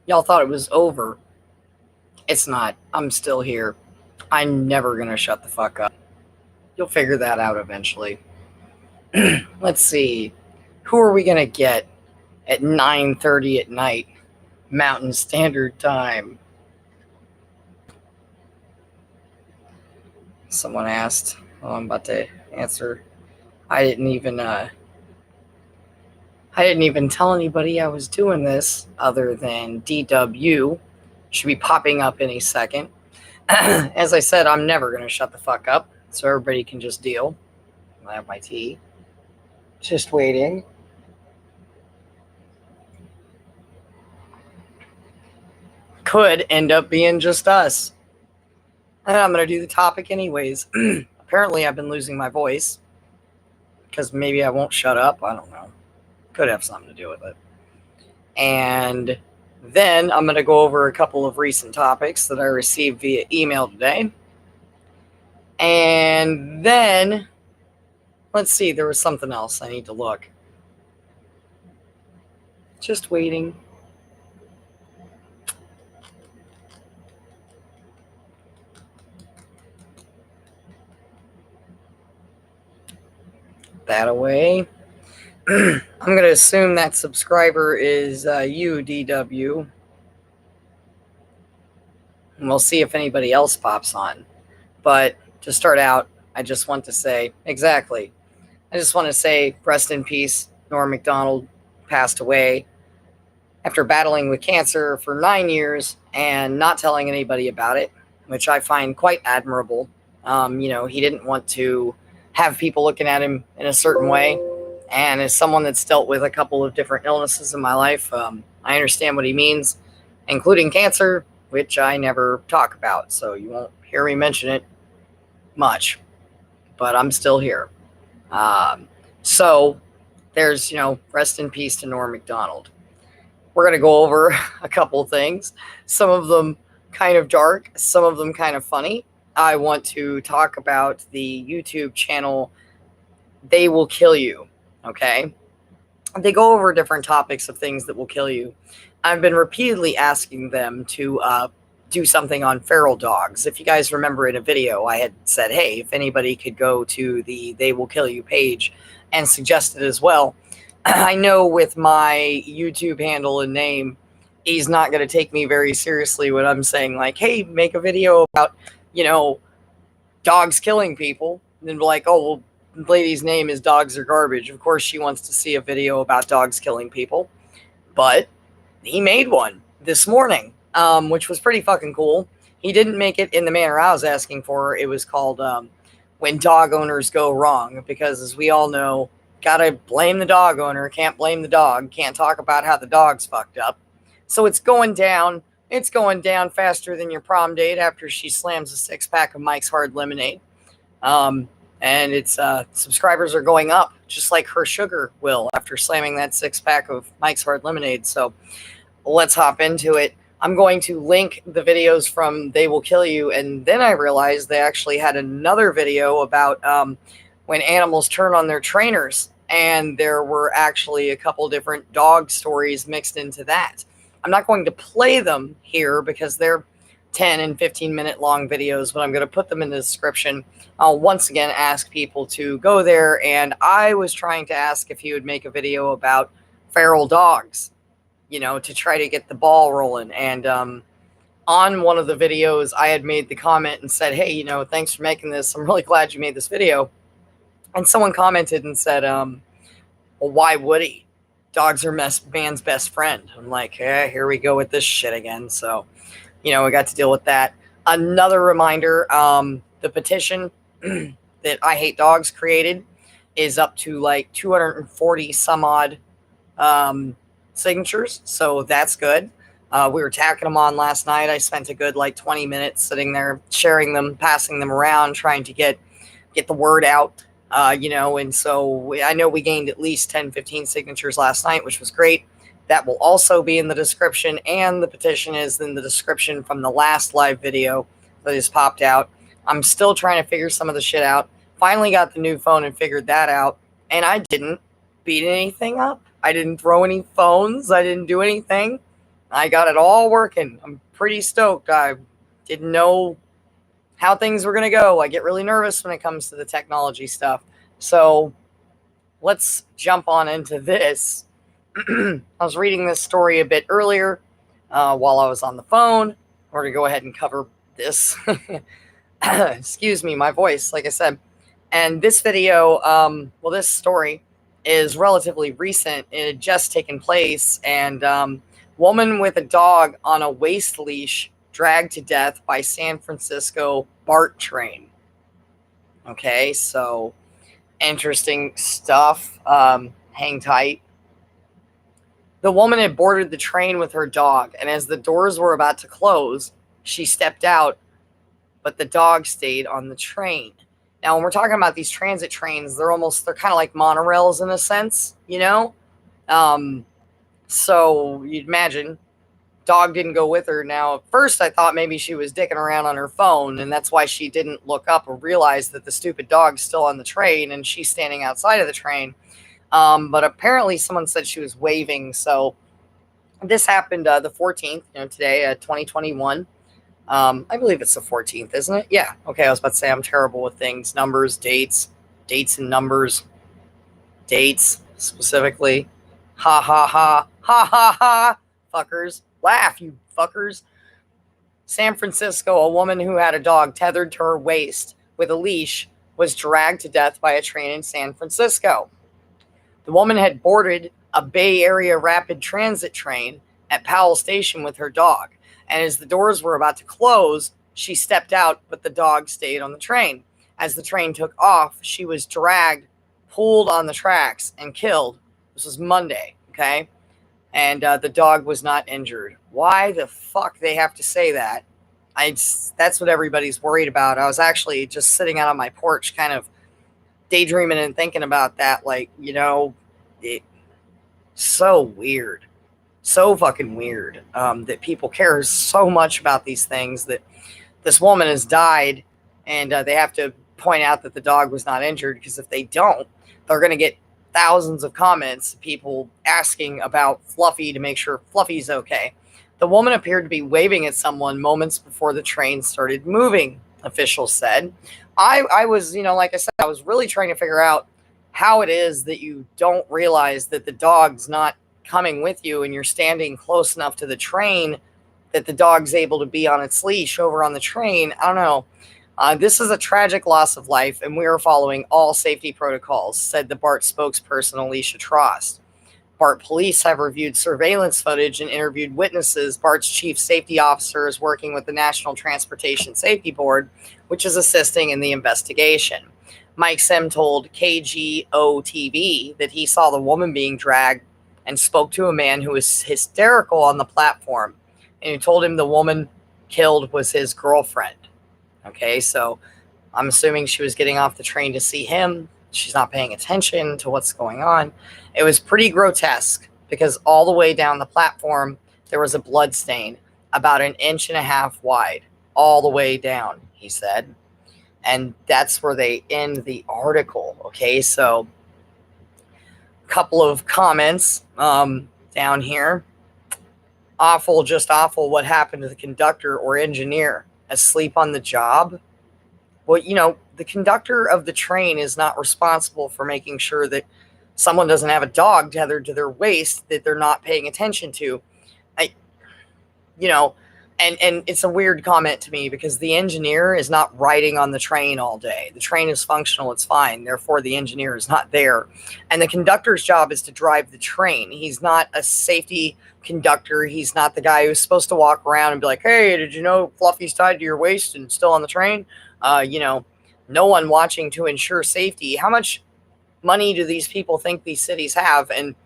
Y'all thought it was over. It's not. I'm still here. I'm never going to shut the fuck up. You'll figure that out eventually. Let's see. Who are we going to get at 9:30 at night, Mountain Standard Time? Someone asked. Oh, I'm about to answer. I didn't even tell anybody I was doing this other than DW. Should be popping up any second. As I said, I'm never going to shut the fuck up, so everybody can just deal. I have my tea. Just waiting. Could end up being just us. And I'm going to do the topic anyways. Apparently, I've been losing my voice because maybe I won't shut up. I don't know. Could have something to do with it. And then I'm going to go over a couple of recent topics that I received via email today. And then, let's see, there was something else I need to look. Just waiting. That away. I'm going to assume that subscriber is you, DW. And we'll see if anybody else pops on. But to start out, I just want to say, exactly. I just want to say, rest in peace. Norm MacDonald passed away after battling with cancer for 9 years and not telling anybody about it, which I find quite admirable. He didn't want to have people looking at him in a certain way. And as someone that's dealt with a couple of different illnesses in my life, I understand what he means, including cancer, which I never talk about. So you won't hear me mention it much, but I'm still here. So there's, rest in peace to Norm MacDonald. We're going to go over a couple of things, some of them kind of dark, some of them kind of funny. I want to talk about the YouTube channel, They Will Kill You. Okay. They go over different topics of things that will kill you. I've been repeatedly asking them to do something on feral dogs. If you guys remember in a video, I had said, hey, if anybody could go to the They Will Kill You page and suggest it as well. I know with my YouTube handle and name, he's not going to take me very seriously when I'm saying like, hey, make a video about, dogs killing people. And then be like, oh, well, the lady's name is Dogs Are Garbage. Of course, she wants to see a video about dogs killing people. But he made one this morning, which was pretty fucking cool. He didn't make it in the manner I was asking for. It was called When Dog Owners Go Wrong. Because as we all know, gotta blame the dog owner. Can't blame the dog. Can't talk about how the dog's fucked up. So it's going down. It's going down faster than your prom date after she slams a 6-pack of Mike's Hard Lemonade. And its subscribers are going up, just like her sugar will after slamming that 6-pack of Mike's Hard Lemonade. So let's hop into it. I'm going to link the videos from They Will Kill You, and then I realized they actually had another video about when animals turn on their trainers, and there were actually a couple different dog stories mixed into that. I'm not going to play them here because they're 10 and 15 minute long videos, but I'm going to put them in the description. I'll once again ask people to go there, and I was trying to ask if he would make a video about feral dogs, to try to get the ball rolling. And on one of the videos, I had made the comment and said, hey, thanks for making this. I'm really glad you made this video. And someone commented and said, well, why would he? Dogs are man's best friend. I'm like, here we go with this shit again. So, we got to deal with that. Another reminder, the petition that I Hate Dogs created is up to like 240 some odd signatures. So that's good. We were tacking them on last night. I spent a good 20 minutes sitting there, sharing them, passing them around, trying to get the word out, and so I know we gained at least 10, 15 signatures last night, which was great. That will also be in the description, and the petition is in the description from the last live video that just popped out. I'm still trying to figure some of the shit out. Finally got the new phone and figured that out, and I didn't beat anything up. I didn't throw any phones. I didn't do anything. I got it all working. I'm pretty stoked. I didn't know how things were going to go. I get really nervous when it comes to the technology stuff. So let's jump on into this. I was reading this story a bit earlier while I was on the phone. We're going to go ahead and cover this. Excuse me, my voice, like I said. And this video, this story is relatively recent. It had just taken place, and woman with a dog on a waist leash dragged to death by San Francisco BART train. Okay, so interesting stuff. Hang tight. The woman had boarded the train with her dog, and as the doors were about to close, she stepped out, but the dog stayed on the train. Now, when we're talking about these transit trains, they're kind of like monorails in a sense, you know? So you'd imagine dog didn't go with her. Now, at first I thought maybe she was dicking around on her phone, and that's why she didn't look up or realize that the stupid dog's still on the train and she's standing outside of the train. But apparently someone said she was waving. So this happened the 14th, today, 2021. I believe it's the 14th, isn't it? Yeah. Okay, I was about to say I'm terrible with things, numbers, dates and numbers. Dates, specifically. Ha, ha, ha. Ha, ha, ha. Fuckers. Laugh, you fuckers. San Francisco, a woman who had a dog tethered to her waist with a leash was dragged to death by a train in San Francisco. The woman had boarded a Bay Area rapid transit train at Powell Station with her dog, and as the doors were about to close, she stepped out, but the dog stayed on the train. As the train took off, she was dragged, pulled on the tracks, and killed. This was Monday, okay? And the dog was not injured. Why the fuck they have to say that? That's what everybody's worried about. I was actually just sitting out on my porch kind of daydreaming and thinking about that. Like, so weird. So fucking weird that people care so much about these things, that this woman has died and they have to point out that the dog was not injured, because if they don't, they're going to get thousands of comments, people asking about Fluffy to make sure Fluffy's okay. The woman appeared to be waving at someone moments before the train started moving, officials said. I was, like I said, I was really trying to figure out how it is that you don't realize that the dog's not coming with you and you're standing close enough to the train that the dog's able to be on its leash over on the train. I don't know. This is a tragic loss of life, and we are following all safety protocols, said the BART spokesperson, Alicia Trost. BART police have reviewed surveillance footage and interviewed witnesses. BART's chief safety officer is working with the National Transportation Safety Board, which is assisting in the investigation. Mike Sim told KGO-TV that he saw the woman being dragged and spoke to a man who was hysterical on the platform, and who told him the woman killed was his girlfriend. Okay, so I'm assuming she was getting off the train to see him. She's not paying attention to what's going on. It was pretty grotesque, because all the way down the platform, there was a blood stain about 1.5 inches wide, all the way down, he said. And that's where they end the article. Okay, so a couple of comments down here. Awful, just awful. What happened to the conductor or engineer? Asleep on the job? Well, the conductor of the train is not responsible for making sure that someone doesn't have a dog tethered to their waist that they're not paying attention to. And it's a weird comment to me, because the engineer is not riding on the train all day. The train is functional, it's fine. Therefore, the engineer is not there. And the conductor's job is to drive the train. He's not a safety conductor. He's not the guy who's supposed to walk around and be like, hey, did you know Fluffy's tied to your waist and still on the train? No one watching to ensure safety. How much money do these people think these cities have? And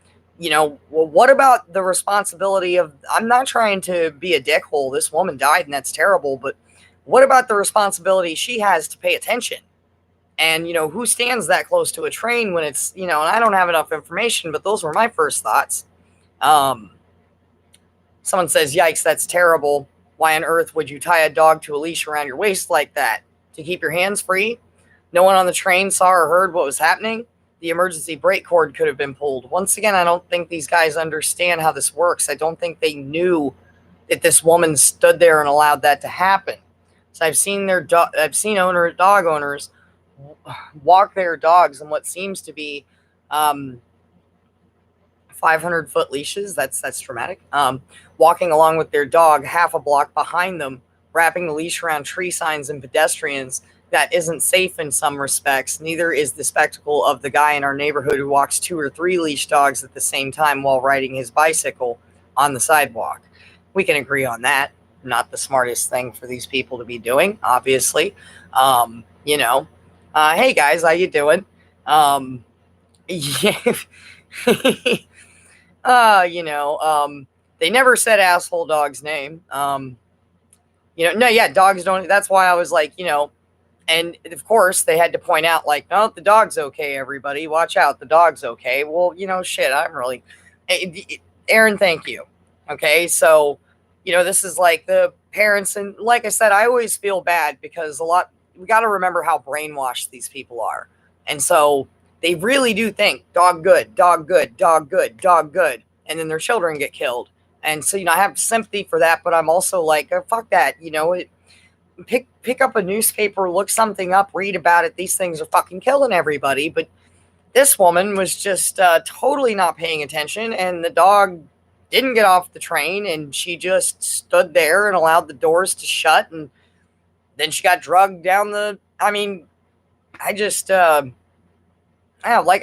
what about the responsibility of, I'm not trying to be a dickhole. This woman died and that's terrible, but what about the responsibility she has to pay attention? And, who stands that close to a train when it's, and I don't have enough information, but those were my first thoughts. Someone says, yikes, that's terrible. Why on earth would you tie a dog to a leash around your waist like that? To keep your hands free? No one on the train saw or heard what was happening? the emergency brake cord could have been pulled. Once again, I don't think these guys understand how this works. I don't think they knew that this woman stood there and allowed that to happen. So I've seen dog owners walk their dogs in what seems to be 500-foot leashes. That's traumatic. Walking along with their dog half a block behind them, wrapping the leash around tree signs and pedestrians. That isn't safe in some respects. Neither is the spectacle of the guy in our neighborhood who walks 2 or 3 leash dogs at the same time while riding his bicycle on the sidewalk. We can agree on that. Not the smartest thing for these people to be doing, obviously. Hey guys, how you doing? Yeah. They never said asshole dog's name. Dogs don't. That's why I was like, and of course they had to point out, like, no, the dog's okay, everybody. Watch out, the dog's okay. Well, shit, I'm really. Aaron, thank you. Okay, so, this is like the parents, and like I said, I always feel bad because we got to remember how brainwashed these people are. And so they really do think dog good, dog good, dog good, dog good. And then their children get killed. And so, I have sympathy for that, but I'm also like, oh, fuck that. Pick up a newspaper, look something up, read about it. These things are fucking killing everybody. But this woman was just totally not paying attention, and the dog didn't get off the train, and she just stood there and allowed the doors to shut, and then she got drugged down like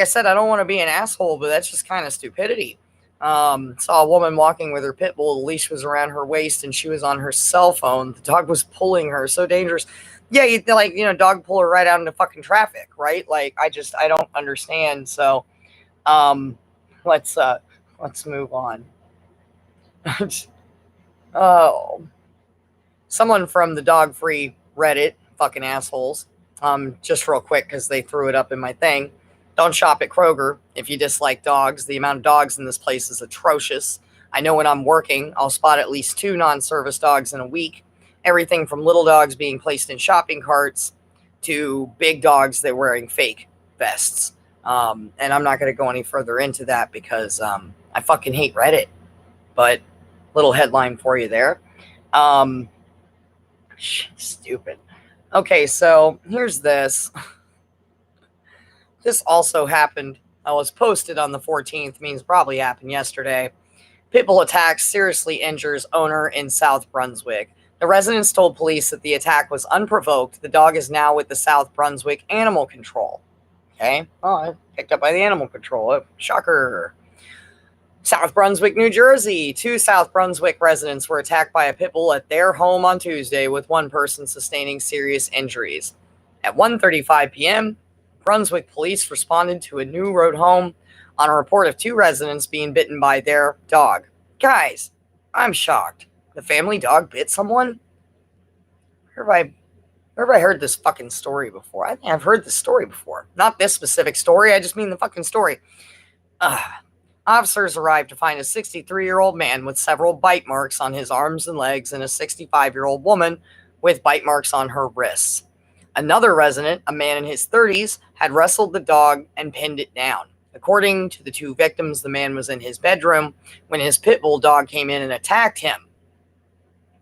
I said, I don't want to be an asshole, but that's just kind of stupidity. Saw a woman walking with her pit bull. The leash was around her waist, and she was on her cell phone. The dog was pulling her. So dangerous. Yeah, dog pull her right out into fucking traffic, right? Like, I don't understand. So, let's move on. Oh, someone from the dog free Reddit, fucking assholes. Just real quick, because they threw it up in my thing. Don't shop at Kroger if you dislike dogs. The amount of dogs in this place is atrocious. I know when I'm working, I'll spot at least 2 non-service dogs in a week. Everything from little dogs being placed in shopping carts to big dogs that are wearing fake vests. And I'm not going to go any further into that because I fucking hate Reddit. But little headline for you there. Stupid. Okay, so here's this. This also happened. I was posted on the 14th, means probably happened yesterday. Pitbull attack seriously injures owner in South Brunswick. The residents told police that the attack was unprovoked. The dog is now with the South Brunswick Animal Control. Okay. Oh, I picked up by the Animal Control. Shocker. South Brunswick, New Jersey. 2 South Brunswick residents were attacked by a pit bull at their home on Tuesday, with one person sustaining serious injuries. At 1:35 p.m., Brunswick police responded to a New Road home on a report of 2 residents being bitten by their dog. Guys, I'm shocked. The family dog bit someone? Where have I heard this fucking story before? I think I've heard this story before. Not this specific story, I just mean the fucking story. Officers arrived to find a 63-year-old man with several bite marks on his arms and legs and a 65-year-old woman with bite marks on her wrists. Another resident, a man in his 30s, had wrestled the dog and pinned it down. According to the 2 victims, the man was in his bedroom when his pit bull dog came in and attacked him.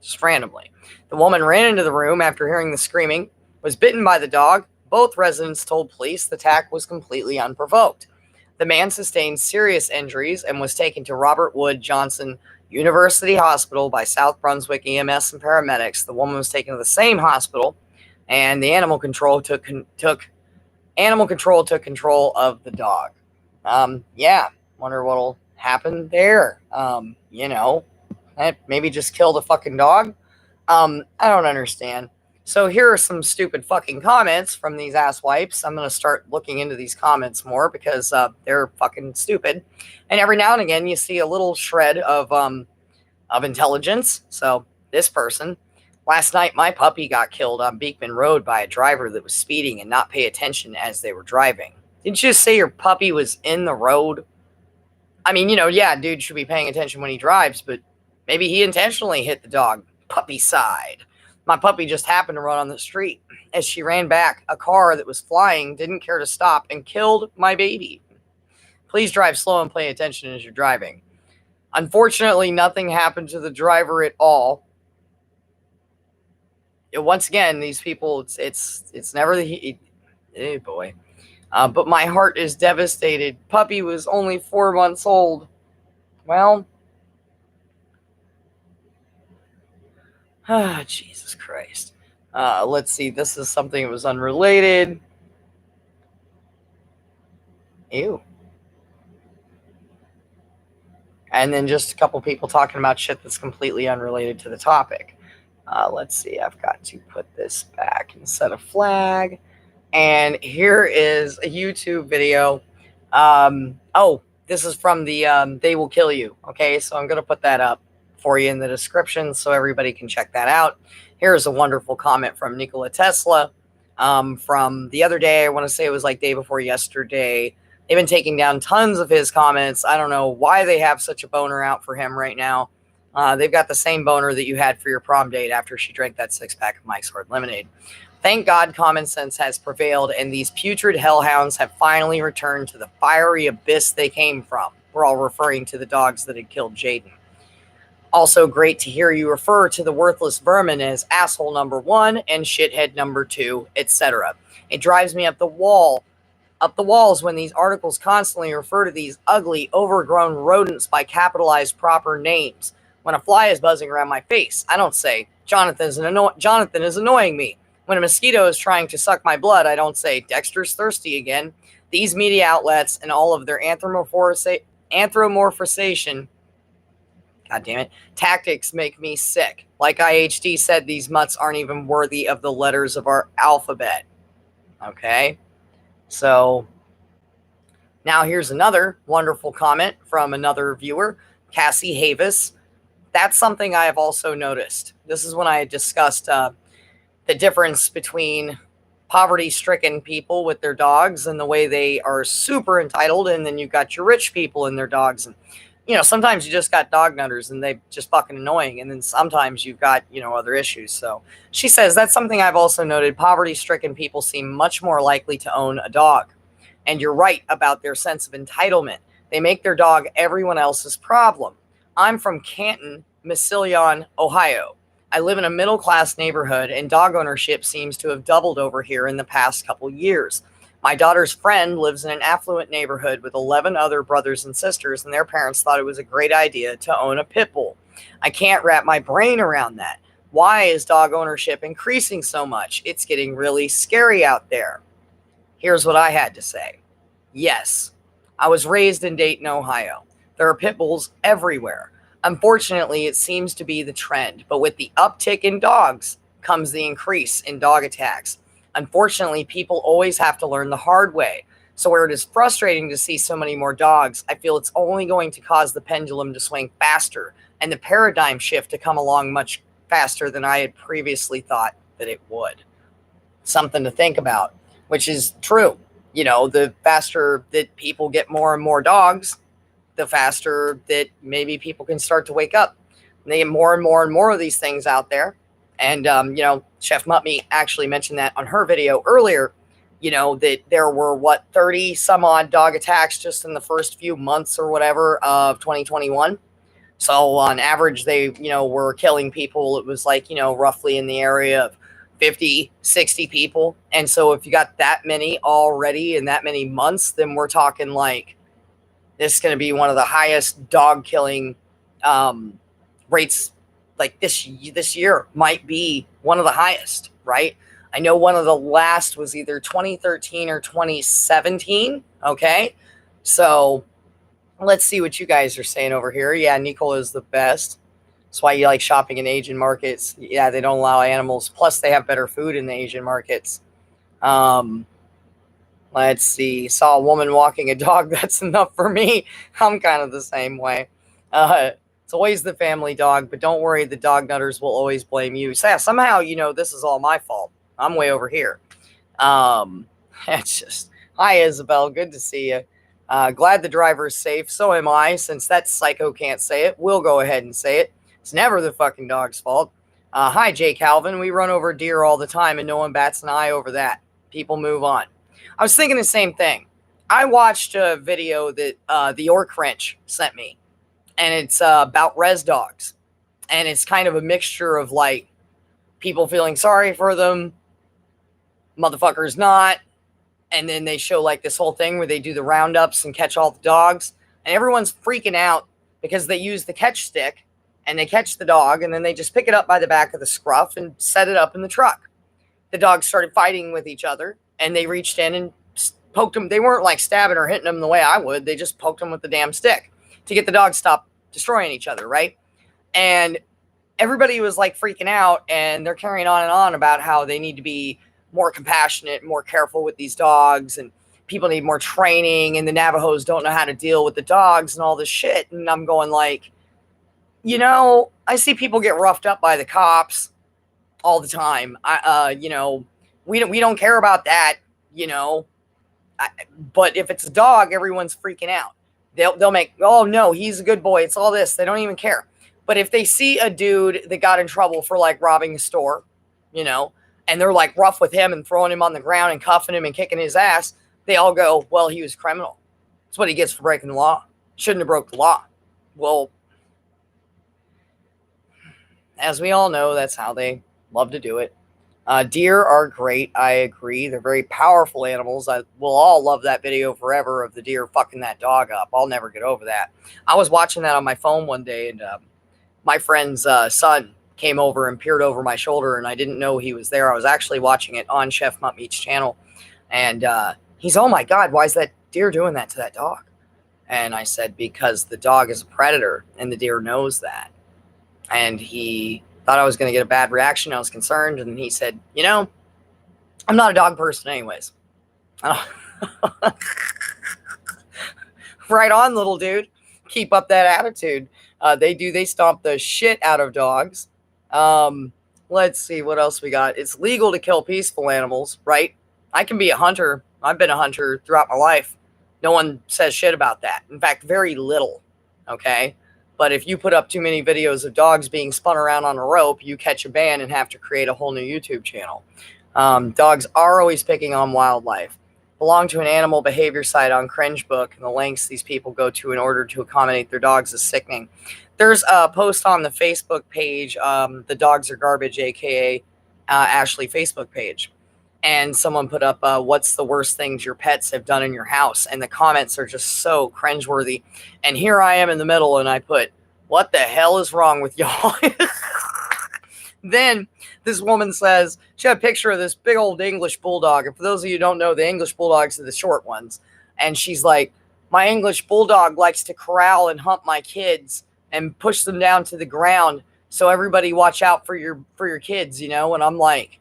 Just randomly. The woman ran into the room after hearing the screaming, was bitten by the dog. Both residents told police the attack was completely unprovoked. The man sustained serious injuries and was taken to Robert Wood Johnson University Hospital by South Brunswick EMS and paramedics. The woman was taken to the same hospital, and the animal control took control of the dog. Wonder what'll happen there. Maybe just kill the fucking dog. I don't understand. So here are some stupid fucking comments from these asswipes. I'm going to start looking into these comments more because they're fucking stupid. And every now and again, you see a little shred of intelligence. So this person, last night, my puppy got killed on Beekman Road by a driver that was speeding and not pay attention as they were driving. Didn't you just say your puppy was in the road? I mean, dude should be paying attention when he drives, but maybe he intentionally hit the dog puppy side. My puppy just happened to run on the street. As she ran back, a car that was flying didn't care to stop and killed my baby. Please drive slow and pay attention as you're driving. Unfortunately, nothing happened to the driver at all. Once again, these people, it's never the hey boy. But my heart is devastated. Puppy was only 4 months old. Well, Jesus Christ. Let's see. This is something that was unrelated. Ew. And then just a couple people talking about shit that's completely unrelated to the topic. Let's see. I've got to put this back and set a flag. And here is a YouTube video. This is from the They Will Kill You. Okay, so I'm going to put that up for you in the description so everybody can check that out. Here's a wonderful comment from Nikola Tesla from the other day. I want to say it was like day before yesterday. They've been taking down tons of his comments. I don't know why they have such a boner out for him right now. They've got the same boner that you had for your prom date after she drank that 6-pack of Mike's Hard Lemonade. Thank God common sense has prevailed and these putrid hellhounds have finally returned to the fiery abyss they came from. We're all referring to the dogs that had killed Jaden. Also great to hear you refer to the worthless vermin as asshole number 1 and shithead number 2, etc. It drives me up the walls when these articles constantly refer to these ugly, overgrown rodents by capitalized proper names. When a fly is buzzing around my face, I don't say, Jonathan is annoying me. When a mosquito is trying to suck my blood, I don't say, Dexter's thirsty again. These media outlets and all of their anthropomorphization, God damn it, tactics make me sick. Like IHD said, these mutts aren't even worthy of the letters of our alphabet. Okay? So, now here's another wonderful comment from another viewer, Cassie Havis. That's something I have also noticed. This is when I had discussed the difference between poverty-stricken people with their dogs and the way they are super entitled, and then you've got your rich people and their dogs. And, you know, sometimes you just got dog nutters and they just fucking annoying, and then sometimes you've got, you know, other issues. So she says, that's something I've also noted. Poverty-stricken people seem much more likely to own a dog. And you're right about their sense of entitlement. They make their dog everyone else's problem. I'm from Canton, Massillon, Ohio. I live in a middle-class neighborhood, and dog ownership seems to have doubled over here in the past couple years. My daughter's friend lives in an affluent neighborhood with 11 other brothers and sisters, and their parents thought it was a great idea to own a pit bull. I can't wrap my brain around that. Why is dog ownership increasing so much? It's getting really scary out there. Here's what I had to say. Yes, I was raised in Dayton, Ohio. There are pit bulls everywhere. Unfortunately, it seems to be the trend, but with the uptick in dogs comes the increase in dog attacks. Unfortunately, people always have to learn the hard way. So where it is frustrating to see so many more dogs, I feel it's only going to cause the pendulum to swing faster and the paradigm shift to come along much faster than I had previously thought that it would. Something to think about, which is true. You know, the faster that people get more and more dogs, the faster that maybe people can start to wake up. And they get more and more and more of these things out there. And, you know, Chef Mutmy actually mentioned that on her video earlier, you know, that there were, 30 some odd dog attacks just in the first few months or whatever of 2021. So on average, they, you know, were killing people. It was like, you know, roughly in the area of 50, 60 people. And so if you got that many already in that many months, then we're talking like, this is going to be one of the highest dog killing rates. Like this year might be one of the highest, right? I know one of the last was either 2013 or 2017. Okay. So let's see what you guys are saying over here. Yeah, Nicole is the best. That's why you like shopping in Asian markets. Yeah, they don't allow animals. Plus, they have better food in the Asian markets. Let's see. Saw a woman walking a dog. That's enough for me. I'm kind of the same way. It's always the family dog, but don't worry. The dog nutters will always blame you. So yeah, somehow, you know, this is all my fault. I'm way over here. It's just, hi, Isabel. Good to see you. Glad the driver's safe. So am I. Since that psycho can't say it, we'll go ahead and say it. It's never the fucking dog's fault. Hi, Jay Calvin. We run over deer all the time and no one bats an eye over that. People move on. I was thinking the same thing. I watched a video that the Orc Wrench sent me, and it's about res dogs. And it's kind of a mixture of like people feeling sorry for them, motherfuckers not. And then they show like this whole thing where they do the roundups and catch all the dogs. And everyone's freaking out because they use the catch stick and they catch the dog and then they just pick it up by the back of the scruff and set it up in the truck. The dogs started fighting with each other and they reached in and poked them. They weren't like stabbing or hitting them the way I would. They just poked them with the damn stick to get the dogs to stop destroying each other, right? And everybody was like freaking out and they're carrying on and on about how they need to be more compassionate, more careful with these dogs, and people need more training, and the Navajos don't know how to deal with the dogs and all this shit. And I'm going like, I see people get roughed up by the cops all the time. We don't care about that, but if it's a dog, everyone's freaking out. They'll make, oh no, he's a good boy. It's all this. They don't even care. But if they see a dude that got in trouble for like robbing a store, and they're like rough with him and throwing him on the ground and cuffing him and kicking his ass, they all go, well, he was a criminal. That's what he gets for breaking the law. Shouldn't have broke the law. Well, as we all know, that's how they love to do it. Deer are great. I agree. They're very powerful animals. We'll all love that video forever of the deer fucking that dog up. I'll never get over that. I was watching that on my phone one day, and my friend's son came over and peered over my shoulder, and I didn't know he was there. I was actually watching it on Chef Mutt Meat's channel, and he's, oh my God, why is that deer doing that to that dog? And I said, because the dog is a predator, and the deer knows that. And he thought I was going to get a bad reaction. I was concerned, and he said, I'm not a dog person anyways. Right on, little dude. Keep up that attitude. They stomp the shit out of dogs. Let's see what else we got. It's legal to kill peaceful animals, right? I can be a hunter. I've been a hunter throughout my life. No one says shit about that. In fact, very little. Okay. But if you put up too many videos of dogs being spun around on a rope, you catch a ban and have to create a whole new YouTube channel. Dogs are always picking on wildlife. Belong to an animal behavior site on Cringe Book, and the lengths these people go to in order to accommodate their dogs is sickening. There's a post on the Facebook page, the Dogs Are Garbage, aka Ashley Facebook page. And someone put up, what's the worst things your pets have done in your house? And the comments are just so cringeworthy. And here I am in the middle, and I put, what the hell is wrong with y'all? Then this woman says, she had a picture of this big old English bulldog. And for those of you who don't know, the English bulldogs are the short ones. And she's like, my English bulldog likes to corral and hump my kids and push them down to the ground. So everybody watch out for your kids, And I'm like,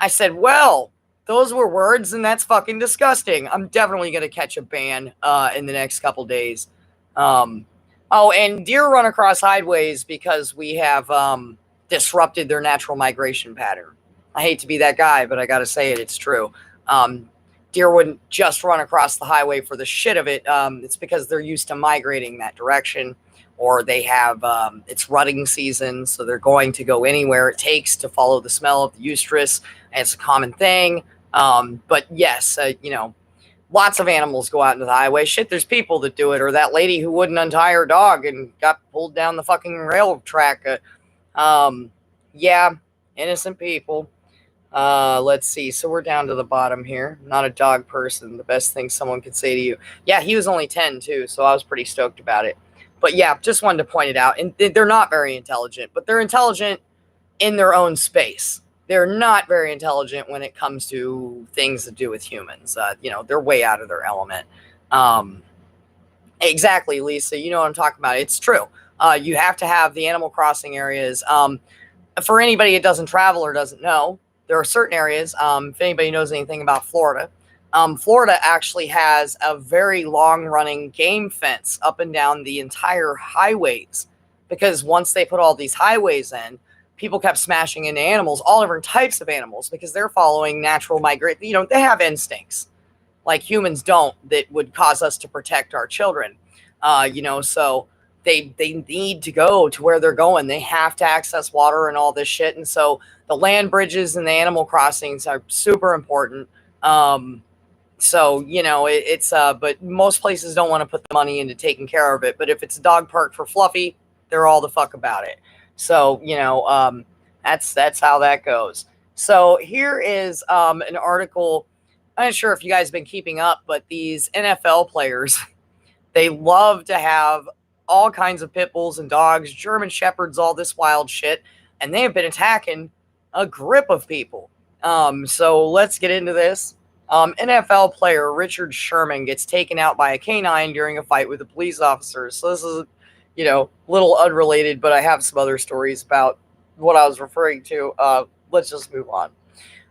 I said, well, those were words, and that's fucking disgusting. I'm definitely going to catch a ban in the next couple days. And deer run across highways because we have disrupted their natural migration pattern. I hate to be that guy, but I got to say it. It's true. Deer wouldn't just run across the highway for the shit of it. It's because they're used to migrating that direction, or they have, it's rutting season, so they're going to go anywhere it takes to follow the smell of the oestrus. And it's a common thing. But yes, lots of animals go out into the highway. Shit, there's people that do it. Or that lady who wouldn't untie her dog and got pulled down the fucking rail track. Yeah, innocent people. Let's see. So we're down to the bottom here. Not a dog person. The best thing someone could say to you. Yeah, he was only 10 too, so I was pretty stoked about it. But yeah, just wanted to point it out. And they're not very intelligent, but they're intelligent in their own space. They're not very intelligent when it comes to things to do with humans. They're way out of their element. Exactly, Lisa. You know what I'm talking about. It's true. You have to have the animal crossing areas. For anybody that doesn't travel or doesn't know, there are certain areas. If anybody knows anything about Florida, Florida actually has a very long-running game fence up and down the entire highways, because once they put all these highways in, people kept smashing into animals, all different types of animals, because they're following natural migration. They have instincts like humans don't that would cause us to protect our children. So they need to go to where they're going. They have to access water and all this shit. And so the land bridges and the animal crossings are super important. So, you know, but most places don't want to put the money into taking care of it. But if it's a dog park for Fluffy, they're all the fuck about it. So, you know, that's how that goes. So here is an article. I'm not sure if you guys have been keeping up, but these NFL players, they love to have all kinds of pit bulls and dogs, German shepherds, all this wild shit, and they have been attacking a grip of people. So let's get into this. NFL player Richard Sherman gets taken out by a canine during a fight with a police officer. So this is, you know, a little unrelated, but I have some other stories about what I was referring to. Let's just move on.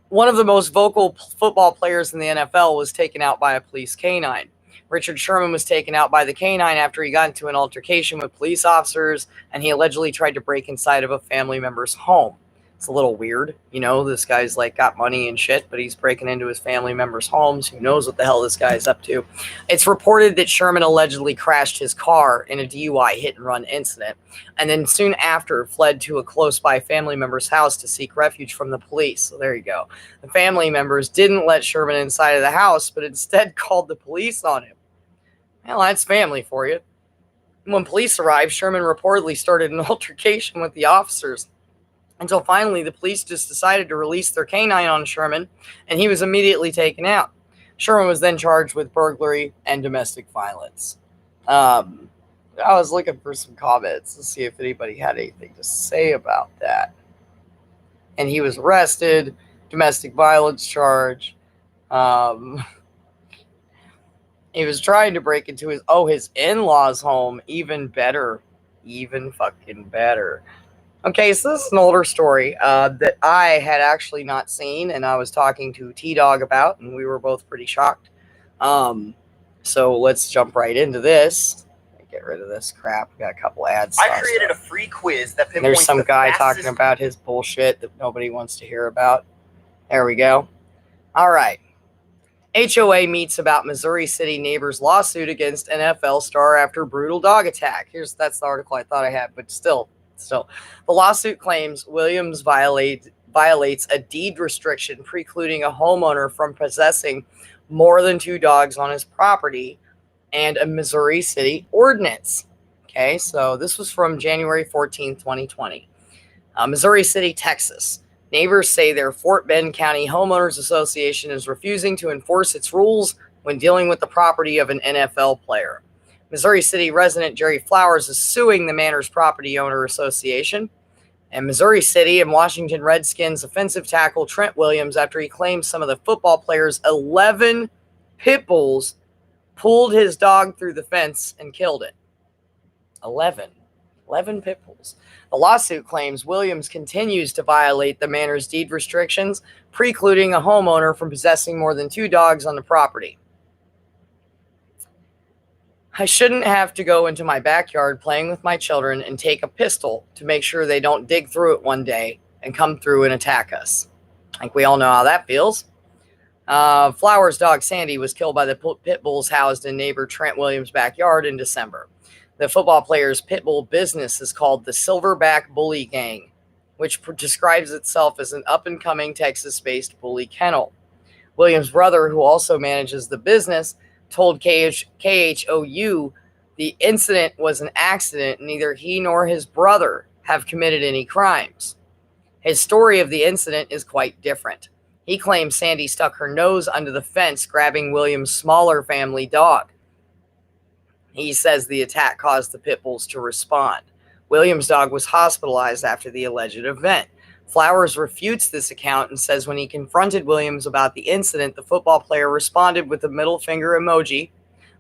One of the most vocal football players in the NFL was taken out by a police canine. Richard Sherman was taken out by the canine after he got into an altercation with police officers, and he allegedly tried to break inside of a family member's home. It's a little weird, you know, this guy's like got money and shit, but he's breaking into his family members' homes. Who knows what the hell this guy's up to? It's reported that Sherman allegedly crashed his car in a DUI hit and run incident, and then soon after fled to a close by family member's house to seek refuge from the police. So there you go. The family members didn't let Sherman inside of the house, but instead called the police on him. Well, that's family for you. When police arrived, Sherman reportedly started an altercation with the officers until finally the police just decided to release their canine on Sherman, and he was immediately taken out. Sherman was then charged with burglary and domestic violence. I was looking for some comments to see if anybody had anything to say about that. And he was arrested, domestic violence charge. He was trying to break into his in-laws' home. Even better. Even fucking better. Okay, so this is an older story that I had actually not seen, and I was talking to T-Dog about, and we were both pretty shocked. So let's jump right into this. Get rid of this crap. We got a couple ads. I created a free quiz that pinpoints there's some guy talking about his bullshit that nobody wants to hear about. There we go. All right. HOA meets about Missouri City neighbor's lawsuit against NFL star after brutal dog attack. That's the article I thought I had, but still. The lawsuit claims Williams violates a deed restriction precluding a homeowner from possessing more than 2 dogs on his property and a Missouri City ordinance. Okay, so this was from January 14th, 2020. Missouri City, Texas. Neighbors say their Fort Bend County Homeowners Association is refusing to enforce its rules when dealing with the property of an NFL player. Missouri City resident Jerry Flowers is suing the Manor's Property Owner Association. And Missouri City and Washington Redskins offensive tackle Trent Williams after he claims some of the football players' 11 pit bulls pulled his dog through the fence and killed it. 11 pit bulls. The lawsuit claims Williams continues to violate the Manor's deed restrictions, precluding a homeowner from possessing more than 2 dogs on the property. I shouldn't have to go into my backyard playing with my children and take a pistol to make sure they don't dig through it one day and come through and attack us. I think we all know how that feels. Flowers' dog Sandy was killed by the pit bulls housed in neighbor Trent Williams' backyard in December. The football player's pit bull business is called the Silverback Bully Gang, which describes itself as an up-and-coming Texas-based bully kennel. Williams' brother, who also manages the business, told KHOU the incident was an accident and neither he nor his brother have committed any crimes. His story of the incident is quite different. He claims Sandy stuck her nose under the fence, grabbing Williams' smaller family dog. He says the attack caused the pit bulls to respond. Williams' dog was hospitalized after the alleged event. Flowers refutes this account and says when he confronted Williams about the incident, the football player responded with a middle finger emoji,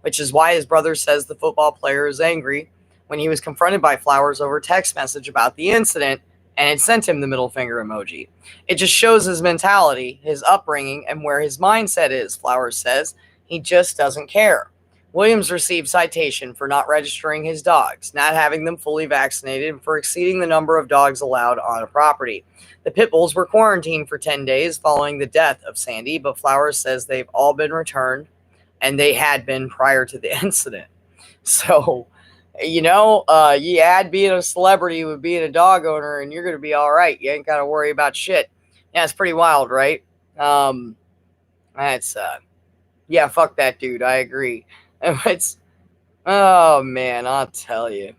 which is why his brother says the football player is angry when he was confronted by Flowers over text message about the incident and had sent him the middle finger emoji. It just shows his mentality, his upbringing, and where his mindset is, Flowers says. He just doesn't care. Williams received citation for not registering his dogs, not having them fully vaccinated, and for exceeding the number of dogs allowed on a property. The pit bulls were quarantined for 10 days following the death of Sandy, but Flowers says they've all been returned, and they had been prior to the incident. So, You add being a celebrity with being a dog owner, and you're going to be all right. You ain't got to worry about shit. Yeah, it's pretty wild, right? That's, yeah, fuck that dude. I agree. It's, oh, man, I'll tell you.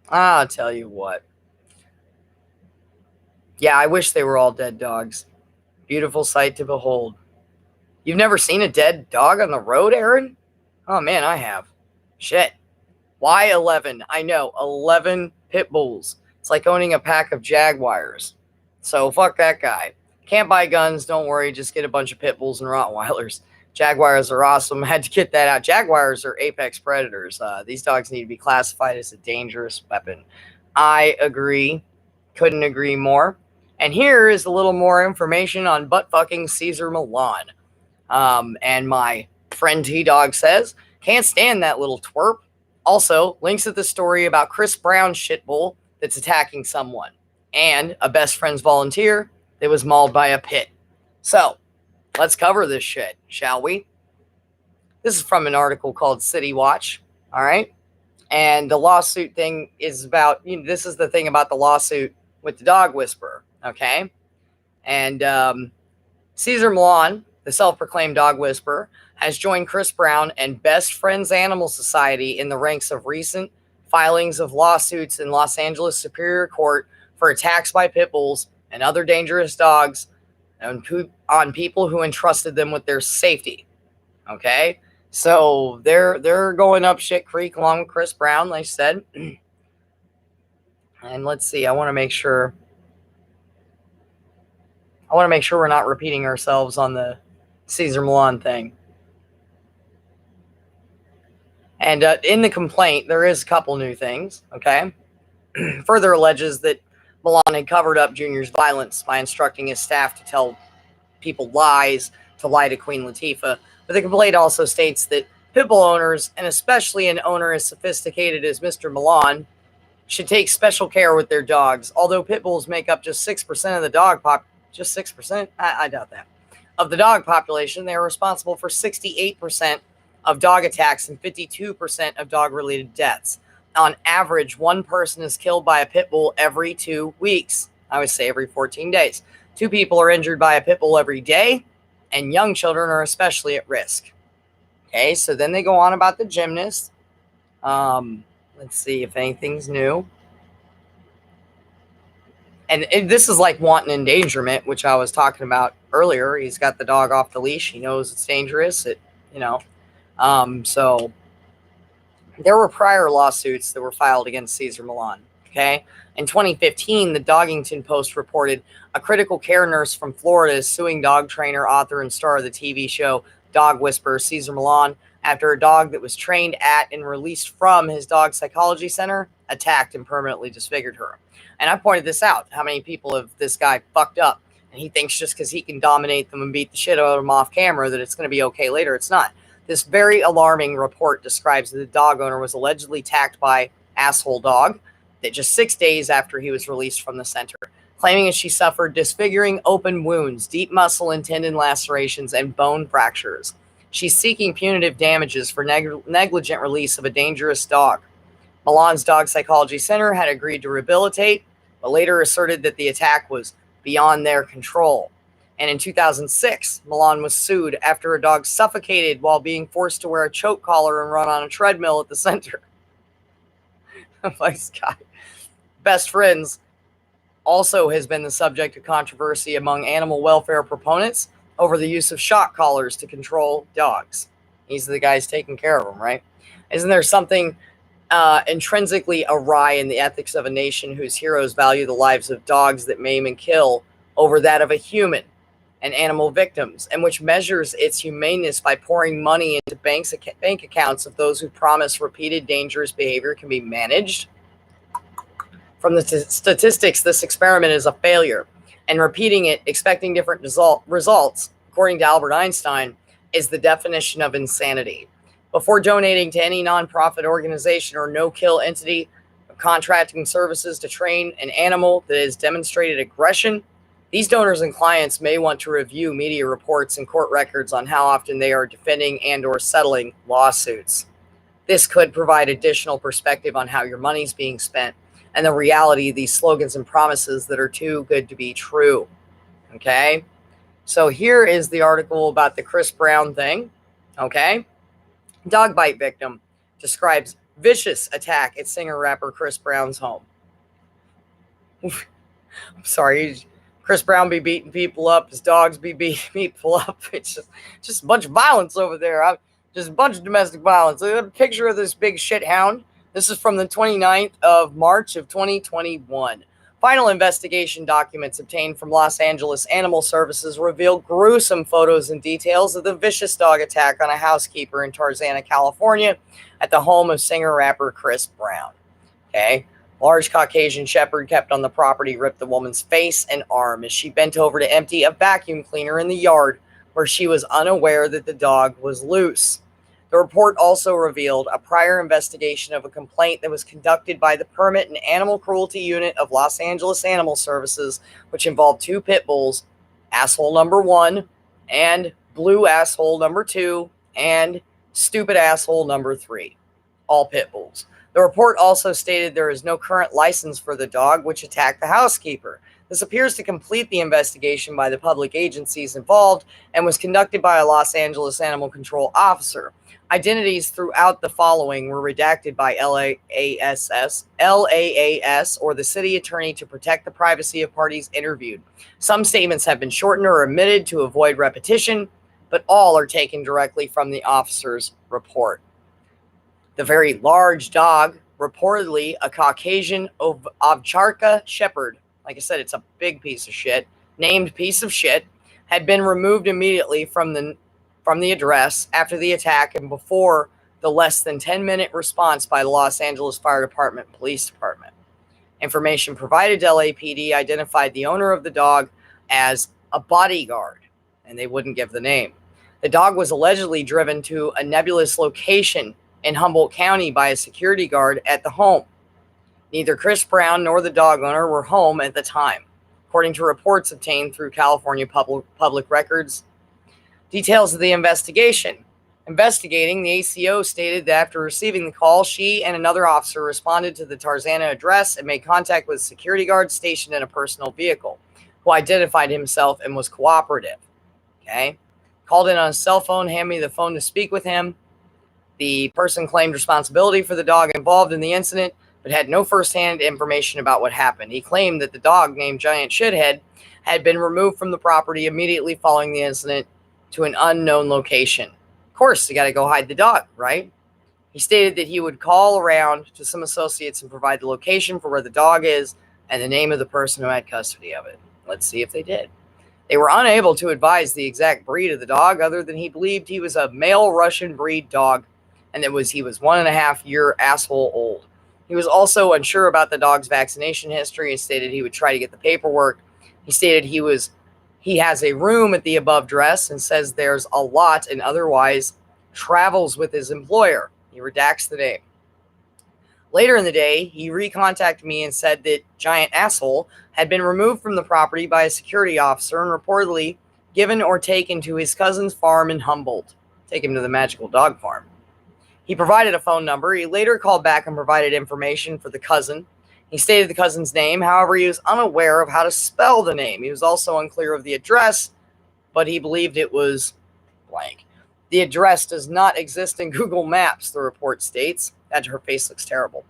I'll tell you what. Yeah, I wish they were all dead dogs. Beautiful sight to behold. You've never seen a dead dog on the road, Aaron? Oh, man, I have. Shit. Why 11? I know, 11 pit bulls. It's like owning a pack of Jaguars. So fuck that guy. Can't buy guns, don't worry, just get a bunch of pit bulls and Rottweilers. Jaguars are awesome. Had to get that out. Jaguars are apex predators. These dogs need to be classified as a dangerous weapon. I agree. Couldn't agree more. And here is a little more information on butt fucking Caesar Milan. And my friend T-Dog says, can't stand that little twerp. Also, links at the story about Chris Brown's shitbull that's attacking someone, and a best friends volunteer that was mauled by a pit. So, let's cover this shit, shall we? This is from an article called City Watch, all right? And the lawsuit thing is about, this is the thing about the lawsuit with the dog whisperer, okay? And Caesar Milan, the self-proclaimed dog whisperer, has joined Chris Brown and Best Friends Animal Society in the ranks of recent filings of lawsuits in Los Angeles Superior Court for attacks by pit bulls and other dangerous dogs on people who entrusted them with their safety. Okay? So they're going up shit creek along with Chris Brown, like I said. And let's see, I want to make sure we're not repeating ourselves on the Caesar Milan thing. And in the complaint, there is a couple new things, okay? Further alleges that Milan had covered up Junior's violence by instructing his staff to tell people lies to lie to Queen Latifah. But the complaint also states that pit bull owners, and especially an owner as sophisticated as Mr. Milan, should take special care with their dogs. Although pit bulls make up just 6% of the dog just 6%? I doubt that. Of the dog population, they are responsible for 68% of dog attacks and 52% of dog-related deaths. On average, one person is killed by a pit bull every 2 weeks. I would say every 14 days. 2 people are injured by a pit bull every day, and young children are especially at risk. Okay, so then they go on about the gymnast. Let's see if anything's new. And this is like wanton endangerment, which I was talking about earlier. He's got the dog off the leash. He knows it's dangerous. So there were prior lawsuits that were filed against Caesar Milan. Okay. In 2015, the Doggington Post reported a critical care nurse from Florida is suing dog trainer, author, and star of the TV show Dog Whisperer Caesar Milan after a dog that was trained at and released from his dog psychology center attacked and permanently disfigured her. And I pointed this out, how many people have this guy fucked up, and he thinks just because he can dominate them and beat the shit out of them off camera that it's going to be okay later. It's not. This very alarming report describes that the dog owner was allegedly attacked by asshole dog that just 6 days after he was released from the center, claiming that she suffered disfiguring open wounds, deep muscle and tendon lacerations, and bone fractures. She's seeking punitive damages for negligent release of a dangerous dog. Milan's Dog Psychology Center had agreed to rehabilitate, but later asserted that the attack was beyond their control. And in 2006, Milan was sued after a dog suffocated while being forced to wear a choke collar and run on a treadmill at the center. My God. Best Friends also has been the subject of controversy among animal welfare proponents over the use of shock collars to control dogs. These are the guys taking care of them, right? Isn't there something intrinsically awry in the ethics of a nation whose heroes value the lives of dogs that maim and kill over that of a human and animal victims, and which measures its humaneness by pouring money into bank accounts of those who promise repeated dangerous behavior can be managed? From the statistics, this experiment is a failure, and repeating it, expecting different results, according to Albert Einstein, is the definition of insanity. Before donating to any nonprofit organization or no-kill entity, contracting services to train an animal that has demonstrated aggression, these donors and clients may want to review media reports and court records on how often they are defending and or settling lawsuits. This could provide additional perspective on how your money's being spent and the reality of these slogans and promises that are too good to be true. Okay? So here is the article about the Chris Brown thing. Okay? Dog bite victim describes vicious attack at singer-rapper Chris Brown's home. I'm sorry, Chris Brown be beating people up, his dogs be beating people up. It's just a bunch of violence over there. Just a bunch of domestic violence. Look at a picture of this big shithound. This is from the 29th of March of 2021. Final investigation documents obtained from Los Angeles Animal Services reveal gruesome photos and details of the vicious dog attack on a housekeeper in Tarzana, California, at the home of singer-rapper Chris Brown. Okay? Large Caucasian shepherd kept on the property ripped the woman's face and arm as she bent over to empty a vacuum cleaner in the yard where she was unaware that the dog was loose. The report also revealed a prior investigation of a complaint that was conducted by the Permit and Animal Cruelty Unit of Los Angeles Animal Services, which involved 2 pit bulls, asshole number 1, and blue asshole number 2, and stupid asshole number 3. All pit bulls. The report also stated there is no current license for the dog, which attacked the housekeeper. This appears to complete the investigation by the public agencies involved and was conducted by a Los Angeles animal control officer. Identities throughout the following were redacted by LAAS, or the city attorney to protect the privacy of parties interviewed. Some statements have been shortened or omitted to avoid repetition, but all are taken directly from the officer's report. The very large dog, reportedly a Caucasian Ovcharka shepherd, like I said, it's a big piece of shit, named piece of shit, had been removed immediately from the address after the attack and before the less than 10-minute response by the Los Angeles Fire Department and Police Department. Information provided to LAPD identified the owner of the dog as a bodyguard, and they wouldn't give the name. The dog was allegedly driven to a nebulous location in Humboldt County by a security guard at the home. Neither Chris Brown nor the dog owner were home at the time, according to reports obtained through California public records. Details of the investigation. Investigating, the ACO stated that after receiving the call, she and another officer responded to the Tarzana address and made contact with a security guard stationed in a personal vehicle, who identified himself and was cooperative. Okay? Called in on his cell phone, handed me the phone to speak with him. The person claimed responsibility for the dog involved in the incident, but had no firsthand information about what happened. He claimed that the dog, named Giant Shithead, had been removed from the property immediately following the incident to an unknown location. Of course, you got to go hide the dog, right? He stated that he would call around to some associates and provide the location for where the dog is and the name of the person who had custody of it. Let's see if they did. They were unable to advise the exact breed of the dog other than he believed he was a male Russian breed dog and that he was 1.5 year asshole old. He was also unsure about the dog's vaccination history and stated he would try to get the paperwork. He stated he has a room at the above address and says there's a lot and otherwise travels with his employer. He redacts the name. Later in the day, he recontacted me and said that Giant Asshole had been removed from the property by a security officer and reportedly given or taken to his cousin's farm in Humboldt. Take him to the magical dog farm. He provided a phone number. He later called back and provided information for the cousin. He stated the cousin's name. However, he was unaware of how to spell the name. He was also unclear of the address, but he believed it was blank. The address does not exist in Google Maps, the report states. That her face looks terrible.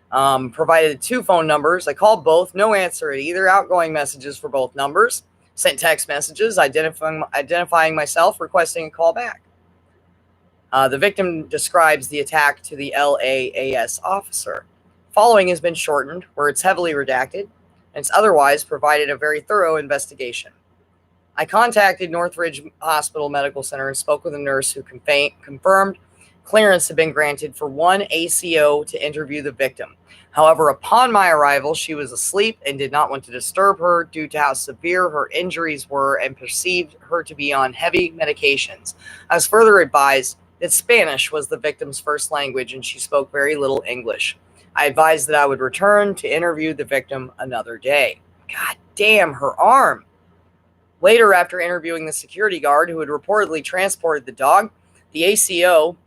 Provided 2 phone numbers. I called both. No answer at either. Outgoing messages for both numbers. Sent text messages identifying myself, requesting a call back. The victim describes the attack to the LAAS officer. Following has been shortened, where it's heavily redacted, and it's otherwise provided a very thorough investigation. I contacted Northridge Hospital Medical Center and spoke with a nurse who confirmed clearance had been granted for one ACO to interview the victim. However, upon my arrival, she was asleep and did not want to disturb her due to how severe her injuries were and perceived her to be on heavy medications. I was further advised that Spanish was the victim's first language and she spoke very little English. I advised that I would return to interview the victim another day. God damn, her arm. Later, after interviewing the security guard who had reportedly transported the dog, the ACO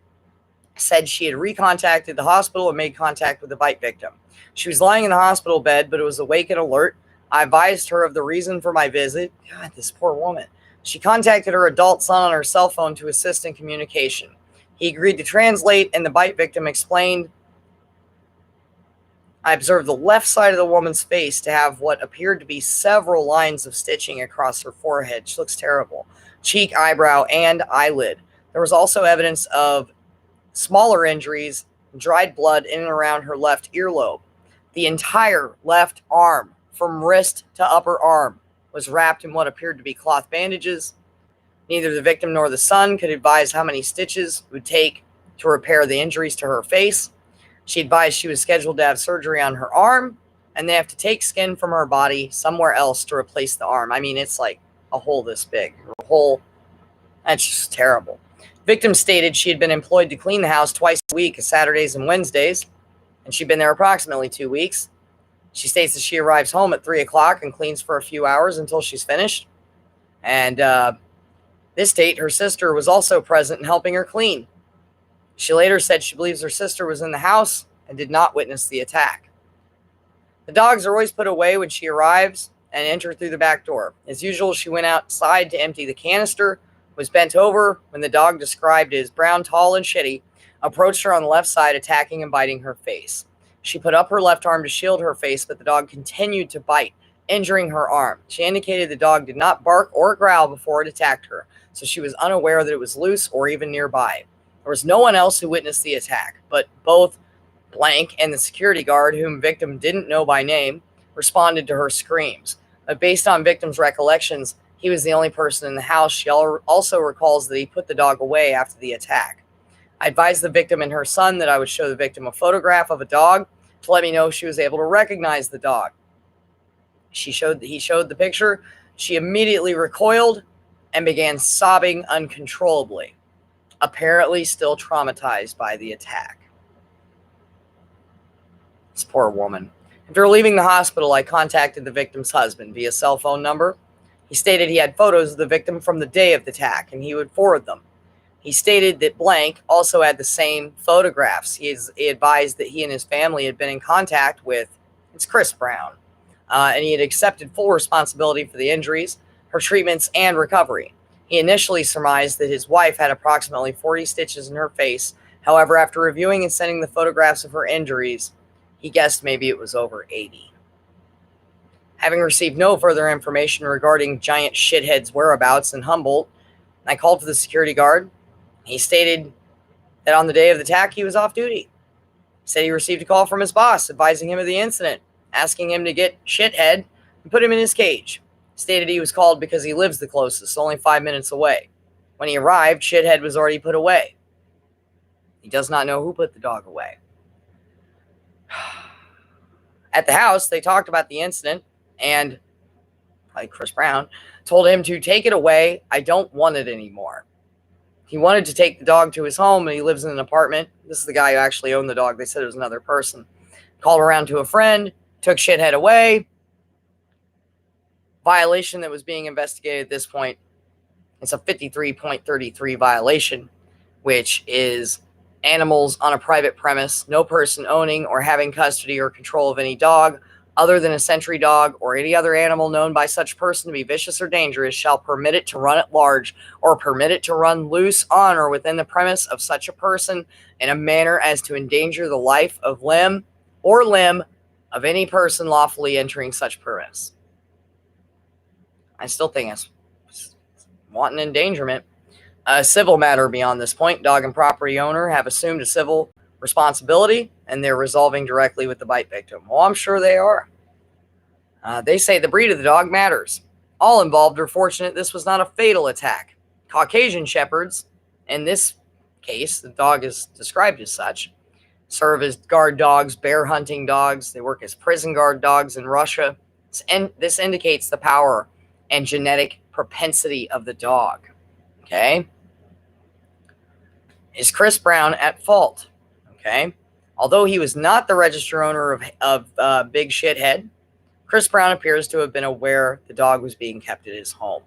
said she had recontacted the hospital and made contact with the bite victim. She was lying in the hospital bed, but was awake and alert. I advised her of the reason for my visit. God, this poor woman. She contacted her adult son on her cell phone to assist in communication. He agreed to translate, and the bite victim explained, I observed the left side of the woman's face to have what appeared to be several lines of stitching across her forehead. She looks terrible. Cheek, eyebrow, and eyelid. There was also evidence of smaller injuries, dried blood in and around her left earlobe. The entire left arm, from wrist to upper arm, was wrapped in what appeared to be cloth bandages. Neither the victim nor the son could advise how many stitches it would take to repair the injuries to her face. She advised she was scheduled to have surgery on her arm, and they have to take skin from her body somewhere else to replace the arm. I mean, it's like a hole this big. A hole. That's just terrible. Victim stated she had been employed to clean the house twice a week, Saturdays and Wednesdays, and she'd been there approximately 2 weeks. She states that she arrives home at 3 o'clock and cleans for a few hours until she's finished. And this date, her sister was also present and helping her clean. She later said she believes her sister was in the house and did not witness the attack. The dogs are always put away when she arrives and enter through the back door. As usual, she went outside to empty the canister, was bent over when the dog, described as brown, tall, and shitty, approached her on the left side, attacking and biting her face. She put up her left arm to shield her face, but the dog continued to bite, injuring her arm. She indicated the dog did not bark or growl before it attacked her, so she was unaware that it was loose or even nearby. There was no one else who witnessed the attack, but both Blank and the security guard, whom victim didn't know by name, responded to her screams. But based on victim's recollections, he was the only person in the house. She also recalls that he put the dog away after the attack. I advised the victim and her son that I would show the victim a photograph of a dog to let me know if she was able to recognize the dog. He showed the picture. She immediately recoiled and began sobbing uncontrollably, apparently still traumatized by the attack. This poor woman. After leaving the hospital, I contacted the victim's husband via cell phone number. He stated he had photos of the victim from the day of the attack, and he would forward them. He stated that Blank also had the same photographs. He advised that he and his family had been in contact with, it's Chris Brown, and he had accepted full responsibility for the injuries, her treatments, and recovery. He initially surmised that his wife had approximately 40 stitches in her face. However, after reviewing and sending the photographs of her injuries, he guessed maybe it was over 80. Having received no further information regarding Giant Shithead's whereabouts in Humboldt, I called to the security guard. He stated that on the day of the attack, he was off duty. He said he received a call from his boss advising him of the incident, asking him to get Shithead and put him in his cage. He stated he was called because he lives the closest, only 5 minutes away. When he arrived, Shithead was already put away. He does not know who put the dog away. At the house, they talked about the incident, and, like Chris Brown, told him to take it away. I don't want it anymore. He wanted to take the dog to his home, and he lives in an apartment. This is the guy who actually owned the dog. They said it was another person. Called around to a friend, took Shithead away. Violation that was being investigated at this point. It's a 53.33 violation, which is animals on a private premise, no person owning or having custody or control of any dog other than a sentry dog or any other animal known by such person to be vicious or dangerous shall permit it to run at large or permit it to run loose on or within the premise of such a person in a manner as to endanger the life of limb of any person lawfully entering such premise. I still think it's wanton endangerment. A civil matter beyond this point, dog and property owner have assumed a civil responsibility, and they're resolving directly with the bite victim. Well, I'm sure they are. They say the breed of the dog matters. All involved are fortunate this was not a fatal attack. Caucasian Shepherds, in this case, the dog is described as such, serve as guard dogs, bear hunting dogs. They work as prison guard dogs in Russia. This indicates the power and genetic propensity of the dog. Okay. Is Chris Brown at fault? Okay. Although he was not the registered owner of Big Shithead, Chris Brown appears to have been aware the dog was being kept at his home.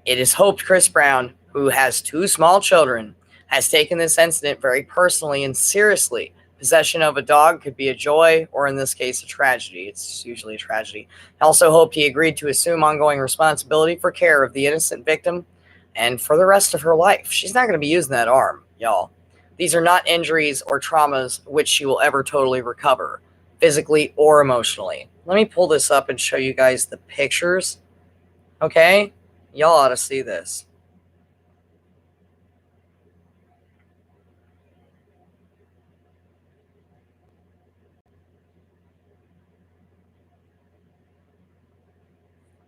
It is hoped Chris Brown, who has 2 small children, has taken this incident very personally and seriously. Possession of a dog could be a joy, or in this case, a tragedy. It's usually a tragedy. I also hoped he agreed to assume ongoing responsibility for care of the innocent victim and for the rest of her life. She's not going to be using that arm, y'all. These are not injuries or traumas which she will ever totally recover, physically or emotionally. Let me pull this up and show you guys the pictures. Okay? Y'all ought to see this.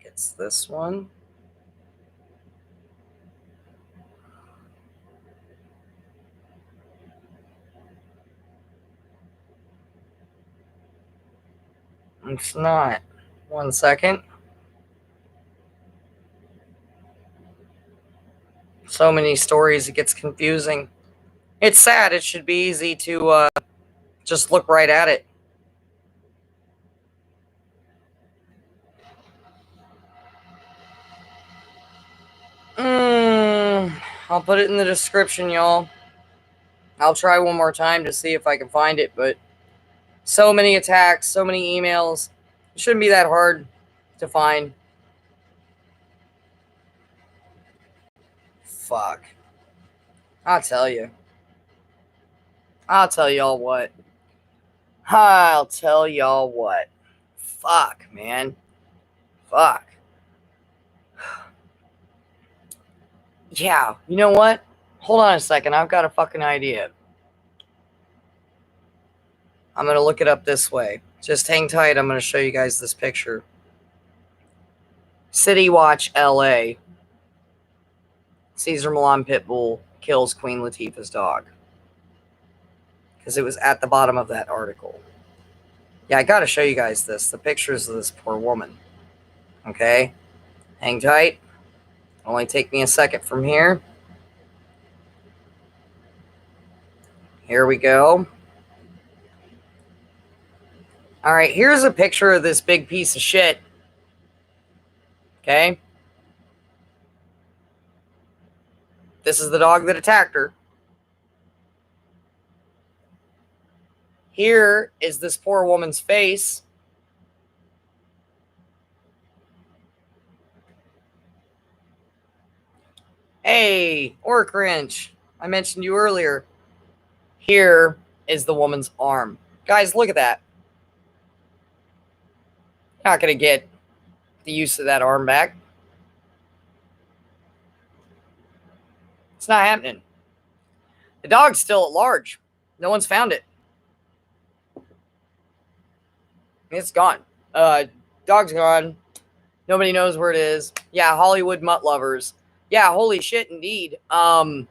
It's this one. It's not. 1 second. So many stories, it gets confusing. It's sad. It should be easy to just look right at it. I'll put it in the description, y'all. I'll try one more time to see if I can find it, but so many attacks, so many emails. It shouldn't be that hard to find. Fuck. I'll tell you. I'll tell y'all what. I'll tell y'all what. Fuck, man. Fuck. Yeah, you know what? Hold on a second. I've got a fucking idea. I'm going to look it up this way. Just hang tight. I'm going to show you guys this picture. City Watch LA. Cesar Millan Pitbull kills Queen Latifah's dog. Because it was at the bottom of that article. Yeah, I got to show you guys this. The pictures of this poor woman. Okay? Hang tight. Only take me a second from here. Here we go. All right, here's a picture of this big piece of shit. Okay? This is the dog that attacked her. Here is this poor woman's face. Hey, Orc Wrench. I mentioned you earlier. Here is the woman's arm. Guys, look at that. Not going to get the use of that arm back. It's not happening. The dog's still at large. No one's found it. It's gone. Dog's gone. Nobody knows where it is. Yeah, Hollywood mutt lovers. Yeah, holy shit, indeed. And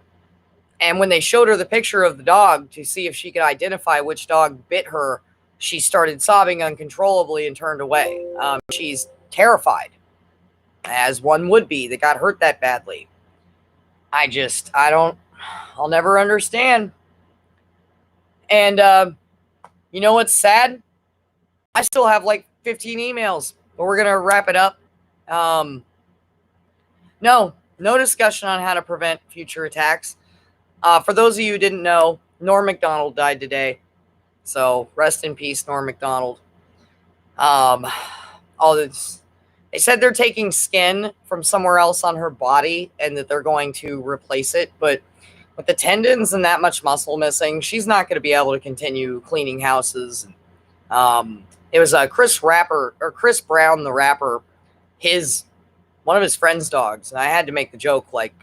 when they showed her the picture of the dog to see if she could identify which dog bit her, she started sobbing uncontrollably and turned away. She's terrified, as one would be that got hurt that badly. I'll never understand. And you know what's sad? I still have like 15 emails, but we're going to wrap it up. No discussion on how to prevent future attacks. For those of you who didn't know, Norm Macdonald died today. So rest in peace, Norm Macdonald. They said they're taking skin from somewhere else on her body and that they're going to replace it. But with the tendons and that much muscle missing, she's not going to be able to continue cleaning houses. It was Chris Brown, the rapper, one of his friend's dogs. And I had to make the joke like,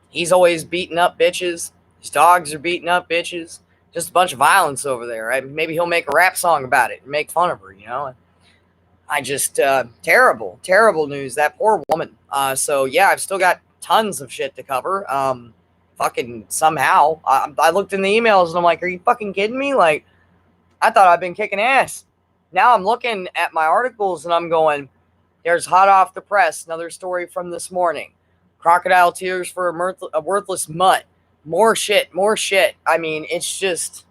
he's always beating up bitches. His dogs are beating up bitches. Just a bunch of violence over there. Right? Maybe he'll make a rap song about it and make fun of her, you know? Terrible news. That poor woman. So yeah, I've still got tons of shit to cover. Fucking somehow. I looked in the emails and I'm like, are you fucking kidding me? Like, I thought I'd been kicking ass. Now I'm looking at my articles and I'm going, there's hot off the press. Another story from this morning. Crocodile tears for a worthless mutt. More shit. I mean, it's just,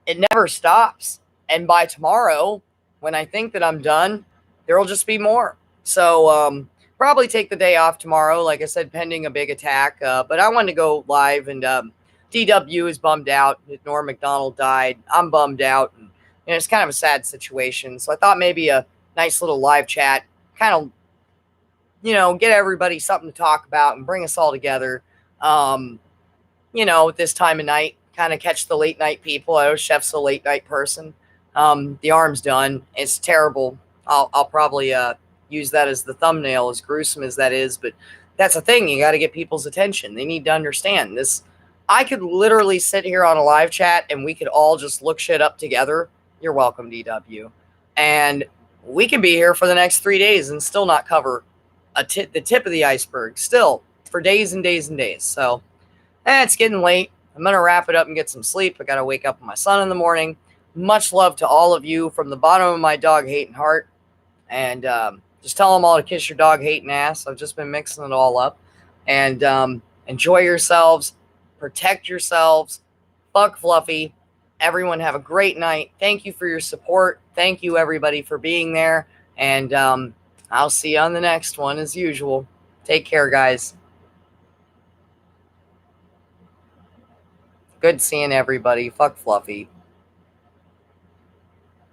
it never stops. And by tomorrow, when I think that I'm done, there will just be more. So probably take the day off tomorrow, like I said, pending a big attack. But I wanted to go live and DW is bummed out that Norm Macdonald died. I'm bummed out. And, it's kind of a sad situation. So I thought maybe a nice little live chat kind of, get everybody something to talk about and bring us all together. At this time of night, kind of catch the late night people. I know Chef's a late night person. The arm's done. It's terrible. I'll probably use that as the thumbnail, as gruesome as that is. But that's the thing. You got to get people's attention. They need to understand this. I could literally sit here on a live chat and we could all just look shit up together. You're welcome, DW. And we can be here for the next 3 days and still not cover the tip of the iceberg. Still, for days and days and days. So, it's getting late. I'm going to wrap it up and get some sleep. I got to wake up with my son in the morning. Much love to all of you from the bottom of my dog-hating heart. And just tell them all to kiss your dog-hating ass. I've just been mixing it all up. And enjoy yourselves. Protect yourselves. Fuck Fluffy. Everyone have a great night. Thank you for your support. Thank you, everybody, for being there. And I'll see you on the next one, as usual. Take care, guys. Good seeing everybody. Fuck Fluffy.